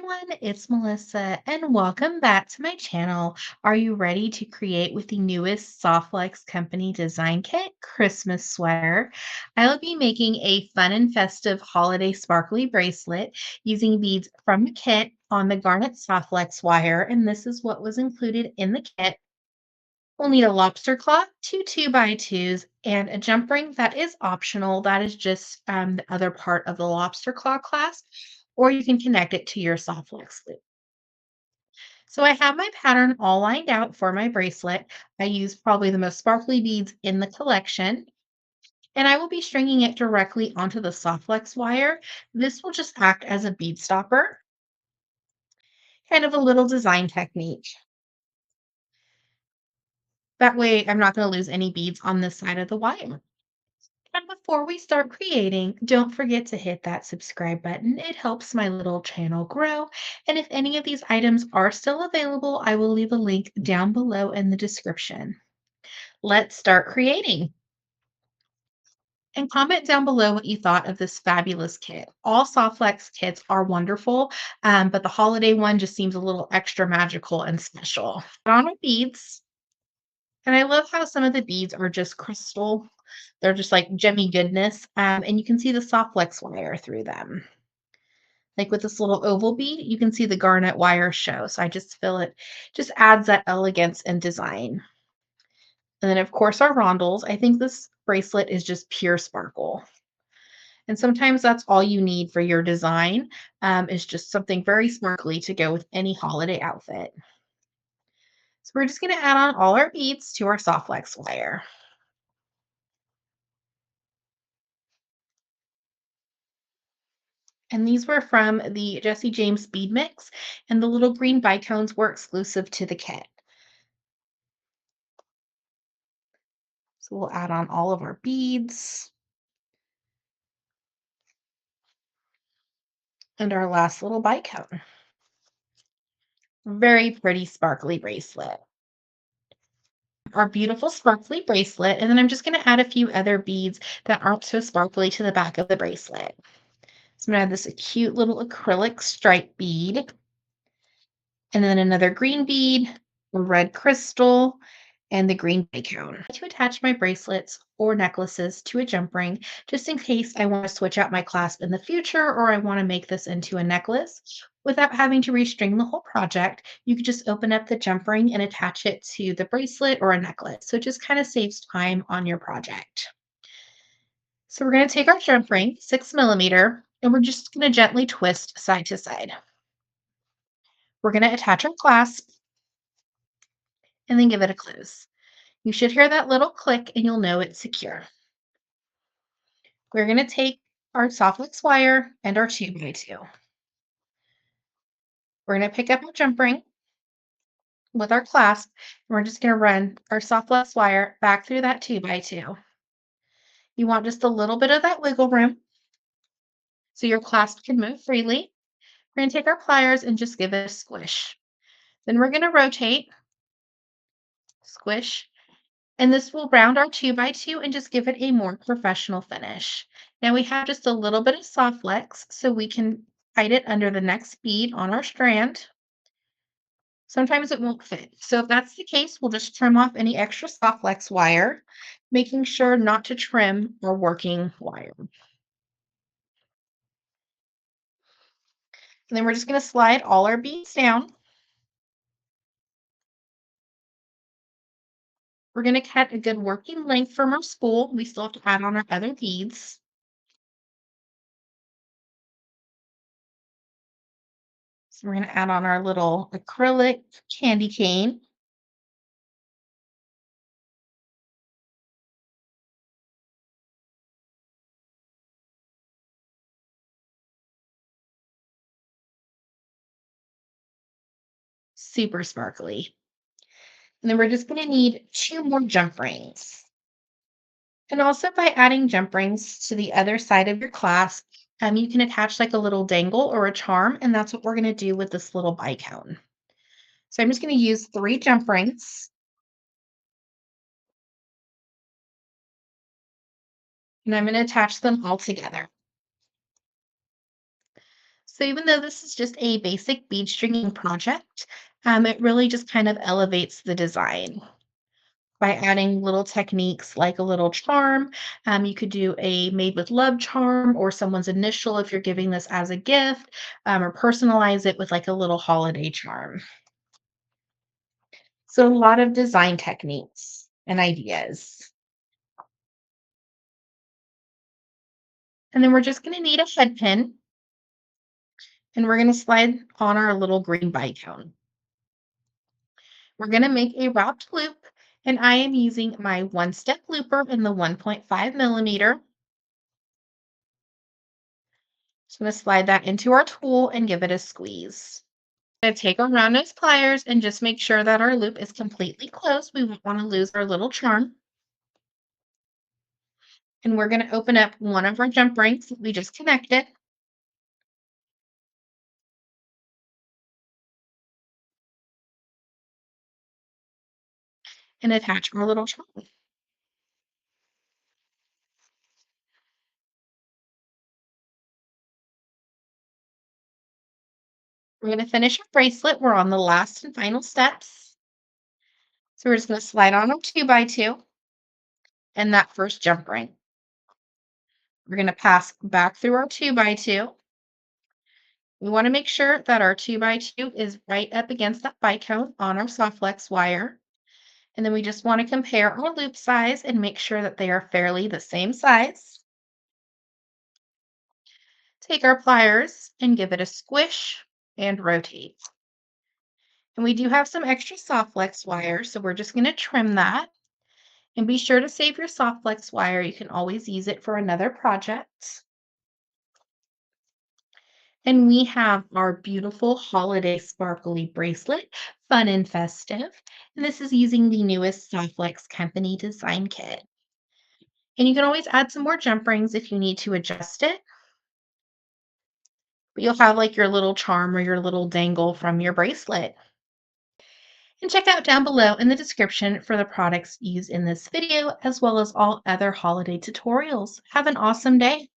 everyone, it's Melissa, and welcome back to my channel. Are you ready to create with the newest Softlex Company design kit, Christmas sweater? I will be making a fun and festive holiday sparkly bracelet using beads from the kit on the garnet Softlex wire, and this is what was included in the kit. We'll need a lobster claw, two 2x2s, and a jump ring that is optional. That is just the other part of the lobster claw clasp, or you can connect it to your soft flex loop. So I have my pattern all lined out for my bracelet. I use probably the most sparkly beads in the collection, and I will be stringing it directly onto the soft flex wire. This will just act as a bead stopper, kind of a little design technique. That way I'm not going to lose any beads on this side of the wire. And before we start creating, don't forget to hit that subscribe button. It helps my little channel grow. And if any of these items are still available, I will leave a link down below in the description. Let's start creating. And comment down below what you thought of this fabulous kit. All Softflex kits are wonderful, but the holiday one just seems a little extra magical and special. On our beads, and I love how some of the beads are just crystal. They're just like gemmy goodness. And you can see the soft flex wire through them. Like with this little oval bead, you can see the garnet wire show. So I just feel it just adds that elegance and design. And then of course our rondels. I think this bracelet is just pure sparkle. And sometimes that's all you need for your design is just something very sparkly to go with any holiday outfit. So we're just going to add on all our beads to our soft flex wire. And these were from the Jesse James bead mix, and the little green bicones were exclusive to the kit. So we'll add on all of our beads and our last little bicone. Very pretty sparkly bracelet. Our beautiful sparkly bracelet, and then I'm just going to add a few other beads that aren't so sparkly to the back of the bracelet. So I'm going to add this cute little acrylic stripe bead, and then another green bead, a red crystal, and the green bicone. To attach my bracelets or necklaces to a jump ring, just in case I want to switch out my clasp in the future or I want to make this into a necklace. Without having to restring the whole project, you could just open up the jump ring and attach it to the bracelet or a necklace. So it just kind of saves time on your project. So we're going to take our jump ring, 6 millimeter, and we're just going to gently twist side to side. We're going to attach our clasp and then give it a close. You should hear that little click and you'll know it's secure. We're going to take our Softlex wire and our 2x2. We're going to pick up our jump ring with our clasp, and we're just going to run our Softlex wire back through that 2x2. You want just a little bit of that wiggle room so your clasp can move freely. We're going to take our pliers and just give it a squish. Then we're going to rotate, squish, and this will round our 2x2 and just give it a more professional finish. Now we have just a little bit of soft flex, so we can hide it under the next bead on our strand. Sometimes it won't fit. So if that's the case, we'll just trim off any extra soft flex wire, making sure not to trim our working wire. And then we're just going to slide all our beads down. We're going to cut a good working length from our spool. We still have to add on our other beads. So we're going to add on our little acrylic candy cane. Super sparkly. And then we're just going to need 2 more jump rings. And also by adding jump rings to the other side of your clasp, you can attach like a little dangle or a charm, and that's what we're going to do with this little bicone. So I'm just going to use 3 jump rings, and I'm going to attach them all together. So even though this is just a basic bead stringing project, it really just kind of elevates the design by adding little techniques like a little charm. You could do a made with love charm or someone's initial if you're giving this as a gift, or personalize it with like a little holiday charm. So a lot of design techniques and ideas. And then we're just going to need a head pin and we're going to slide on our little green bite cone. We're going to make a wrapped loop and I am using my one step looper in the 1.5 millimeter. So I'm going to slide that into our tool and give it a squeeze. I'm going to take our round nose pliers and just make sure that our loop is completely closed. We won't want to lose our little charm. And we're going to open up one of our jump rings that we just connected. And attach our little charm. We're going to finish our bracelet. We're on the last and final steps. So we're just going to slide on our 2x2 and that first jump ring. We're going to pass back through our 2x2. We want to make sure that our 2x2 is right up against that bite cone on our soft flex wire. And then we just want to compare our loop size and make sure that they are fairly the same size. Take our pliers and give it a squish and rotate. And we do have some extra soft flex wire, so we're just going to trim that. And be sure to save your soft flex wire. You can always use it for another project. And we have our beautiful holiday sparkly bracelet, fun and festive. And this is using the newest Softflex Company design kit. And you can always add some more jump rings if you need to adjust it. But you'll have like your little charm or your little dangle from your bracelet. And check out down below in the description for the products used in this video, as well as all other holiday tutorials. Have an awesome day.